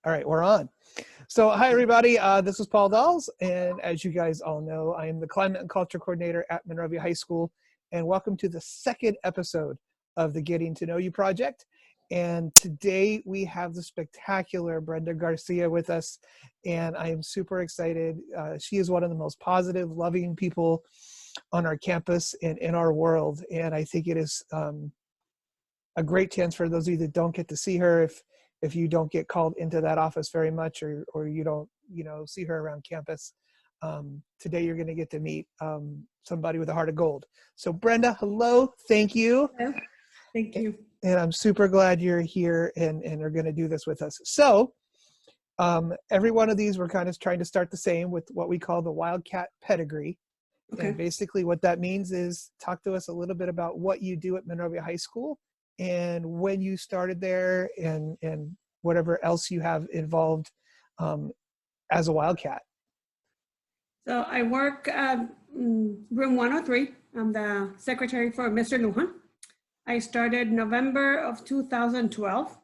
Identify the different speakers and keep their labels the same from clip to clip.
Speaker 1: All right, we're on. So hi, everybody. This is Paul Dahls, and as you guys all know, I am the Climate and Culture Coordinator at Monrovia High School, and welcome to the second episode of the Getting to Know You project. And today we have the spectacular Brenda Garcia with us, and I am super excited. She is one of the most positive, loving people on our campus and in our world, and I think it is a great chance for those of you that don't get to see her, if you don't get called into that office very much, or you don't see her around campus. Today you're going to get to meet somebody with a heart of gold. So Brenda, hello, thank you.
Speaker 2: Hello. Thank you.
Speaker 1: And I'm super glad you're here and are going to do this with us. So every one of these we're kind of trying to start the same with what we call the Wildcat pedigree.
Speaker 2: Okay.
Speaker 1: And basically what that means is talk to us a little bit about what you do at Monrovia High School and when you started there, and whatever else you have involved as a Wildcat.
Speaker 2: So I work at room 103. I'm the secretary for Mr. Lujan. I started November of 2012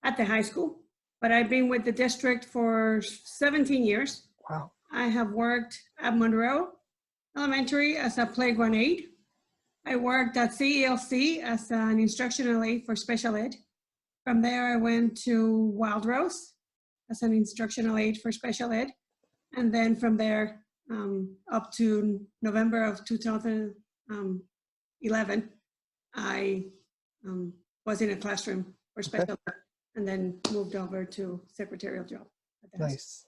Speaker 2: at the high school, but I've been with the district for 17 years.
Speaker 1: Wow.
Speaker 2: I have worked at Monroe Elementary as a playground aide. I worked at CELC as an instructional aide for special ed. From there, I went to Wild Rose as an instructional aide for special ed. And then from there, up to November of 2011, I was in a classroom for special ed, and then moved over to secretarial job.
Speaker 1: Nice.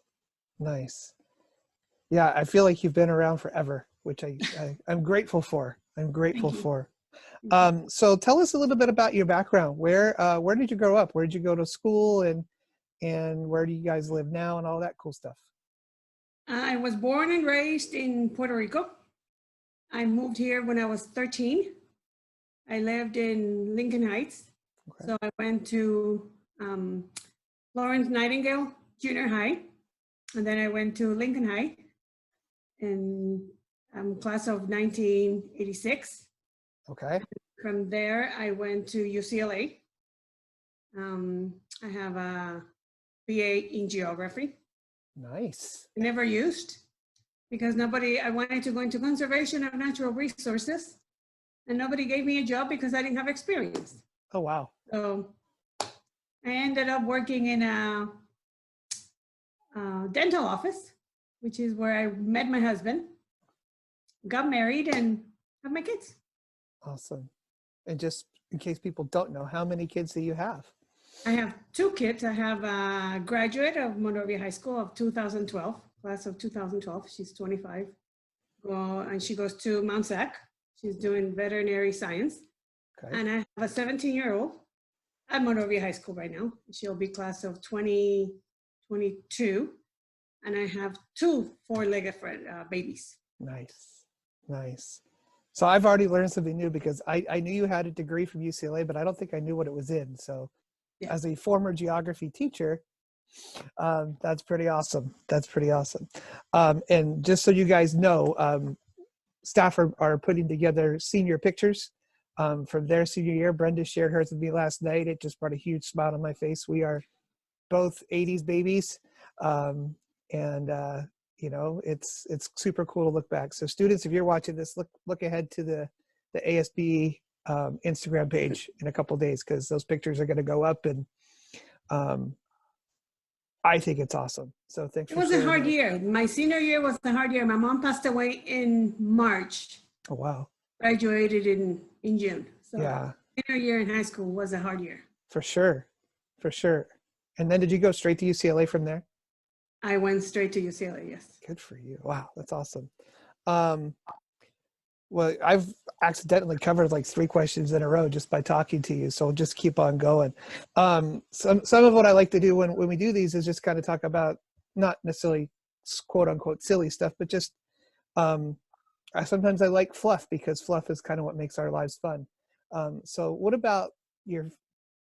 Speaker 1: Yeah, I feel like you've been around forever, which I'm grateful for. I'm grateful for. So tell us a little bit about your background. Where did you grow up? Where did you go to school, and where do you guys live now, and all that cool stuff?
Speaker 2: I was born and raised in Puerto Rico. I moved here when I was 13. I lived in Lincoln Heights. Okay. So I went to Florence Nightingale Junior High, and then I went to Lincoln High in class of 1986.
Speaker 1: Okay.
Speaker 2: From there, I went to UCLA. I have a BA in geography.
Speaker 1: Nice.
Speaker 2: I never used, because I wanted to go into conservation of natural resources, and nobody gave me a job because I didn't have experience.
Speaker 1: Oh, wow.
Speaker 2: So I ended up working in a dental office, which is where I met my husband, got married, and have my kids.
Speaker 1: Awesome. And just in case people don't know, how many kids do you have?
Speaker 2: I have 2 kids. I have a graduate of Monrovia High School of 2012, class of 2012. She's 25. And she goes to Mount Sac. She's doing veterinary science. Okay. And I have a 17-year-old at Monrovia High School right now. She'll be class of 2022. And I have 2 four-legged babies.
Speaker 1: Nice. So I've already learned something new, because I knew you had a degree from UCLA, but I don't think I knew what it was in. So yeah. As a former geography teacher, that's pretty awesome. And just so you guys know, staff are putting together senior pictures from their senior year. Brenda shared hers with me last night. It just brought a huge smile on my face. We are both 80s babies. It's super cool to look back. So students, if you're watching this, look ahead to the ASB Instagram page in a couple of days, because those pictures are going to go up, and I think it's awesome. So thanks.
Speaker 2: It was a hard year. My senior year was a hard year. My mom passed away in March.
Speaker 1: Oh, wow.
Speaker 2: Graduated in June. So
Speaker 1: yeah.
Speaker 2: Senior year in high school was a hard year. For
Speaker 1: sure. And then did you go straight to UCLA from there?
Speaker 2: I went straight to UCLA, yes.
Speaker 1: Good for you. Wow, that's awesome. Well, I've accidentally covered like 3 questions in a row just by talking to you, so I'll just keep on going. Some of what I like to do when we do these is just kind of talk about, not necessarily quote unquote silly stuff, but just sometimes I like fluff, because fluff is kind of what makes our lives fun. So what about your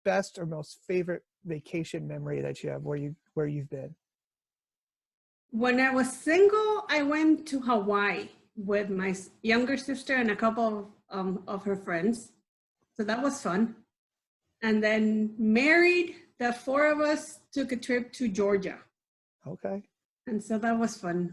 Speaker 1: best or most favorite vacation memory that you have where you've been?
Speaker 2: When I was single, I went to Hawaii with my younger sister and a couple of her friends. So that was fun. And then married, the four of us took a trip to Georgia.
Speaker 1: Okay.
Speaker 2: And so that was fun.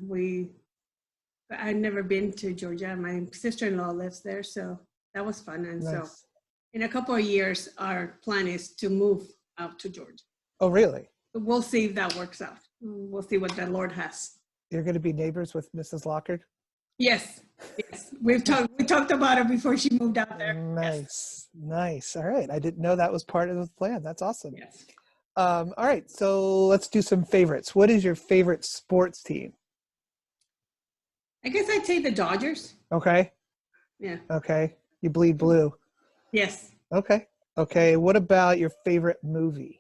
Speaker 2: I'd never been to Georgia. My sister-in-law lives there, so that was fun. And so
Speaker 1: Nice.
Speaker 2: in a couple of years, our plan is to move out to Georgia.
Speaker 1: Oh, really?
Speaker 2: But we'll see if that works out. We'll see what the Lord has.
Speaker 1: You're going to be neighbors with Mrs. Lockard?
Speaker 2: Yes, yes. We talked about it before she moved out there.
Speaker 1: Nice. Nice. All right. I didn't know that was part of the plan. That's awesome.
Speaker 2: Yes.
Speaker 1: All right. So let's do some favorites. What is your favorite sports team?
Speaker 2: I guess I'd say the Dodgers.
Speaker 1: Okay.
Speaker 2: Yeah.
Speaker 1: Okay. You bleed blue.
Speaker 2: Yes.
Speaker 1: Okay. Okay. What about your favorite movie?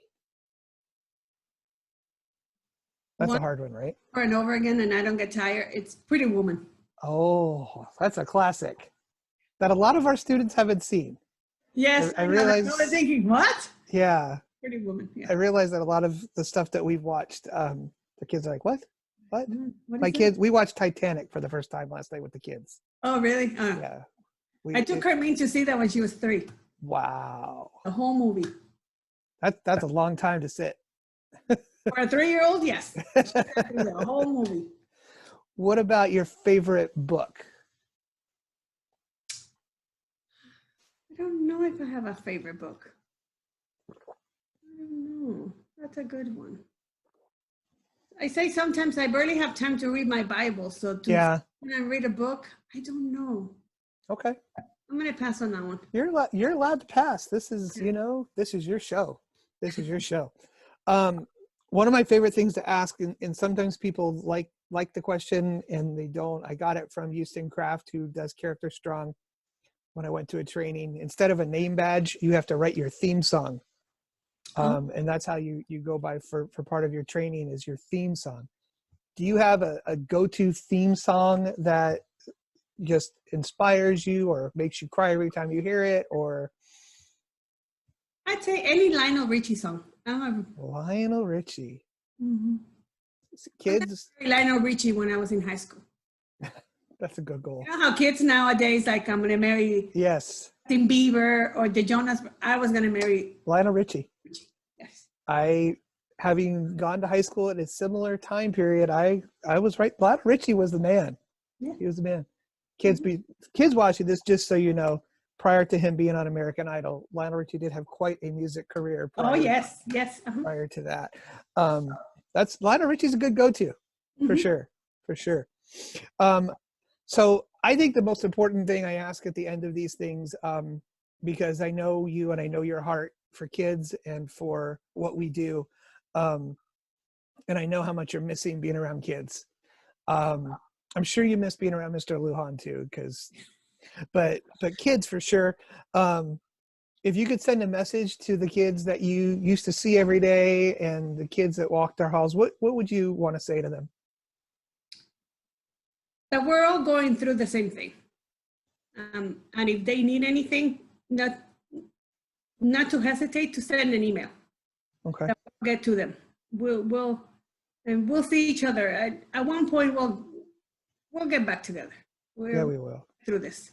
Speaker 1: That's a hard one, right?
Speaker 2: Over and over again, and I don't get tired. It's Pretty Woman.
Speaker 1: Oh, that's a classic that a lot of our students haven't seen.
Speaker 2: Yes.
Speaker 1: I realize.
Speaker 2: I was thinking, what?
Speaker 1: Yeah.
Speaker 2: Pretty Woman. Yeah.
Speaker 1: I realize that a lot of the stuff that we've watched, the kids are like, what? What?
Speaker 2: What
Speaker 1: My
Speaker 2: is
Speaker 1: kids,
Speaker 2: it?
Speaker 1: we watched Titanic for the first time last night with the kids.
Speaker 2: Oh, really?
Speaker 1: Yeah.
Speaker 2: I took Carmine to see that when she was 3.
Speaker 1: Wow.
Speaker 2: The whole movie.
Speaker 1: That's a long time to sit.
Speaker 2: For a 3-year-old, yes. The whole movie.
Speaker 1: What about your favorite book?
Speaker 2: I don't know if I have a favorite book. I don't know. That's a good one. I say sometimes I barely have time to read my Bible, so when I read a book, I don't know.
Speaker 1: Okay.
Speaker 2: I'm gonna pass on that one.
Speaker 1: You're allowed to pass. This is, this is your show. This is your show. One of my favorite things to ask, and sometimes people like the question and they don't. I got it from Houston Kraft, who does Character Strong. When I went to a training, instead of a name badge, you have to write your theme song. And that's how you go by for part of your training is your theme song. Do you have a go-to theme song that just inspires you or makes you cry every time you hear it? Or
Speaker 2: I'd say any Lionel Richie song.
Speaker 1: Lionel Richie.
Speaker 2: Mm-hmm.
Speaker 1: Kids.
Speaker 2: Lionel Richie when I was in high school.
Speaker 1: That's a good goal.
Speaker 2: You know how kids nowadays, like, I'm going to marry Justin Bieber or the Jonas. I was going to marry
Speaker 1: Lionel Richie.
Speaker 2: Yes.
Speaker 1: Having gone to high school at a similar time period, I was right. Lionel Richie was the man.
Speaker 2: Yeah.
Speaker 1: He was the man. Kids watching this, just so you know, prior to him being on American Idol, Lionel Richie did have quite a music career.
Speaker 2: Yes.
Speaker 1: Prior to that. That's Lionel Richie's a good go-to for sure. So I think the most important thing I ask at the end of these things, because I know you and I know your heart for kids and for what we do. And I know how much you're missing being around kids. I'm sure you miss being around Mr. Lujan too, but kids for sure. If you could send a message to the kids that you used to see every day and the kids that walked our halls, what would you want to say to them?
Speaker 2: That we're all going through the same thing. And if they need anything, not to hesitate to send an email.
Speaker 1: Okay.
Speaker 2: That we'll get to them. We'll see each other. At one point, we'll get back together. We
Speaker 1: will.
Speaker 2: Through this.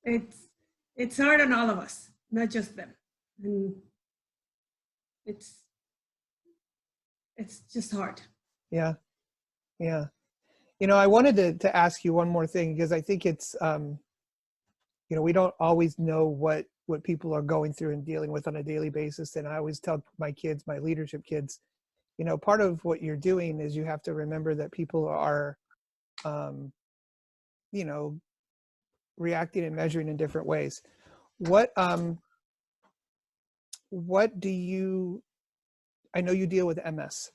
Speaker 2: It's hard on all of us, not just them. And it's just hard.
Speaker 1: Yeah. I wanted to ask you one more thing, because I think it's, we don't always know what people are going through and dealing with on a daily basis. And I always tell my kids, my leadership kids, part of what you're doing is you have to remember that people are, reacting and measuring in different ways. What do you, I know you deal with MS.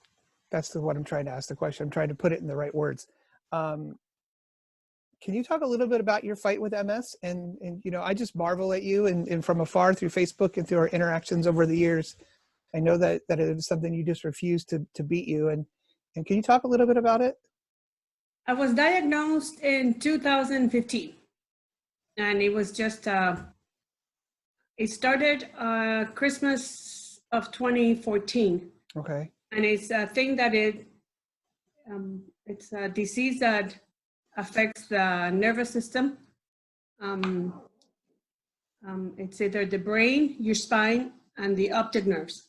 Speaker 1: That's what I'm trying to ask the question. I'm trying to put it in the right words. Can you talk a little bit about your fight with MS? And I just marvel at you and from afar through Facebook and through our interactions over the years, I know that it is something you just refuse to beat you. And can you talk a little bit about it?
Speaker 2: I was diagnosed in 2015, and it was just, it started Christmas of 2014.
Speaker 1: Okay.
Speaker 2: And it's a thing that it's a disease that affects the nervous system. It's either the brain, your spine, and the optic nerves.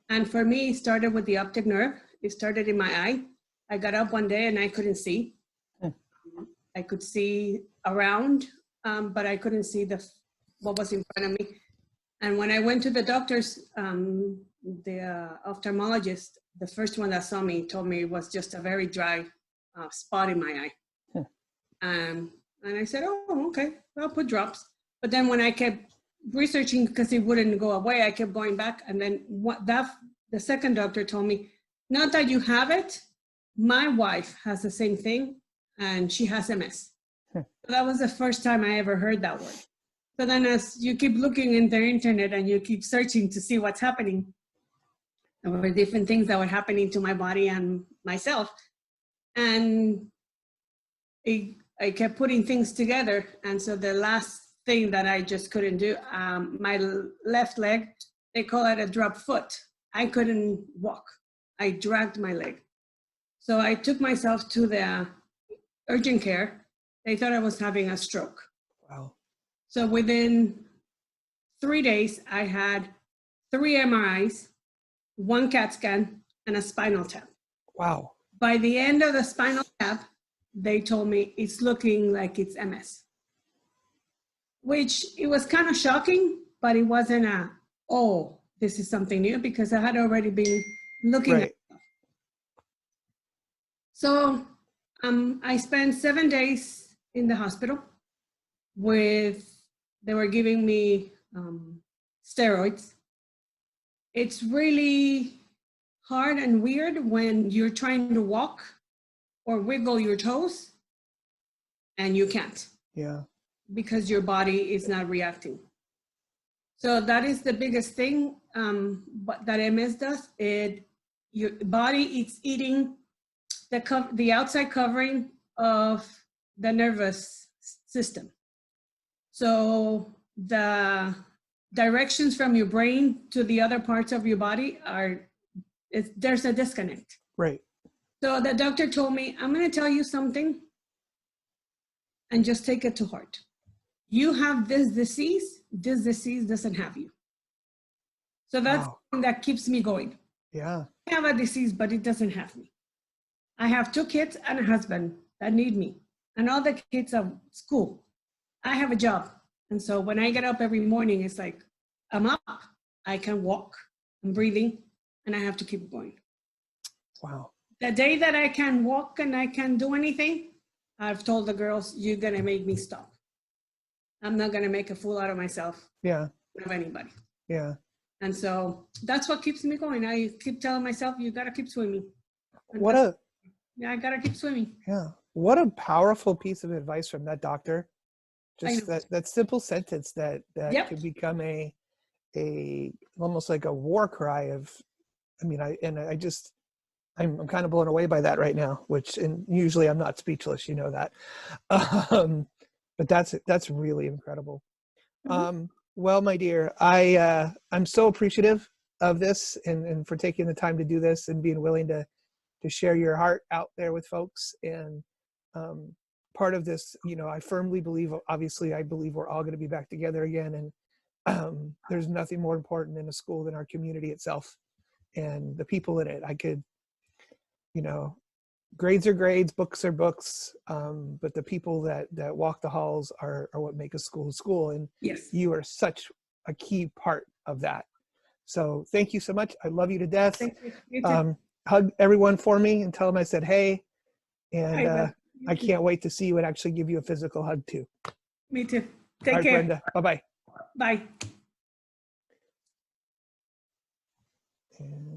Speaker 2: And for me, it started with the optic nerve. It started in my eye. I got up one day and I couldn't see. I could see around, but I couldn't see what was in front of me. And when I went to the doctors, the ophthalmologist, the first one that saw me told me it was just a very dry spot in my eye. And I said, oh, okay, I'll put drops. But then when I kept researching, because it wouldn't go away, I kept going back. And then the second doctor told me, not that you have it, my wife has the same thing, and she has MS. So that was the first time I ever heard that word. So then as you keep looking in the internet and you keep searching to see what's happening, there were different things that were happening to my body and myself. And I kept putting things together. And so the last thing that I just couldn't do, my left leg, they call it a drop foot. I couldn't walk. I dragged my leg. So I took myself to the urgent care. They thought I was having a stroke.
Speaker 1: Wow.
Speaker 2: So within 3 days, I had 3 MRIs, 1 CAT scan, and a spinal tap.
Speaker 1: Wow.
Speaker 2: By the end of the spinal tap, they told me it's looking like it's MS, which it was kind of shocking, but it wasn't oh, this is something new, because I had already been looking at it. So I spent 7 days in the hospital they were giving me steroids. It's really hard and weird when you're trying to walk or wiggle your toes and you can't.
Speaker 1: Yeah.
Speaker 2: Because your body is not reacting. So that is the biggest thing that MS does. Your body is eating the outside covering of the nervous system. So the directions from your brain to the other parts of your body there's a disconnect.
Speaker 1: Right.
Speaker 2: So the doctor told me, I'm going to tell you something and just take it to heart. You have this disease doesn't have you. So that's something that keeps me going.
Speaker 1: Yeah.
Speaker 2: I have a disease, but it doesn't have me. I have 2 kids and a husband that need me, and all the kids are school. I have a job. And so when I get up every morning, it's like, I'm up, I can walk, I'm breathing, and I have to keep going.
Speaker 1: Wow.
Speaker 2: The day that I can walk and I can do anything, I've told the girls, you're going to make me stop. I'm not going to make a fool out of myself.
Speaker 1: Yeah.
Speaker 2: Of anybody.
Speaker 1: Yeah.
Speaker 2: And so that's what keeps me going. I keep telling myself, you got to keep swimming. Yeah, I got to keep swimming.
Speaker 1: Yeah. What a powerful piece of advice from that doctor. Just that simple sentence that could become a almost like a war cry of, I mean, I'm kind of blown away by that right now, and usually I'm not speechless, you know that. But that's really incredible.
Speaker 2: Mm-hmm.
Speaker 1: Well, my dear, I'm so appreciative of this and for taking the time to do this and being willing to share your heart out there with folks. And part of this, I firmly believe, obviously, I believe we're all going to be back together again. And there's nothing more important in a school than our community itself and the people in it. I could, grades are grades, books are books, but the people that walk the halls are what make a school. And
Speaker 2: yes,
Speaker 1: you are such a key part of that. So thank you so much. I love you to death.
Speaker 2: Thank you. You too.
Speaker 1: Hug everyone for me and tell them I said hey. And I can't wait to see you and actually give you a physical hug too.
Speaker 2: Me too. Take care.
Speaker 1: Brenda. Bye-bye.
Speaker 2: Bye.
Speaker 1: And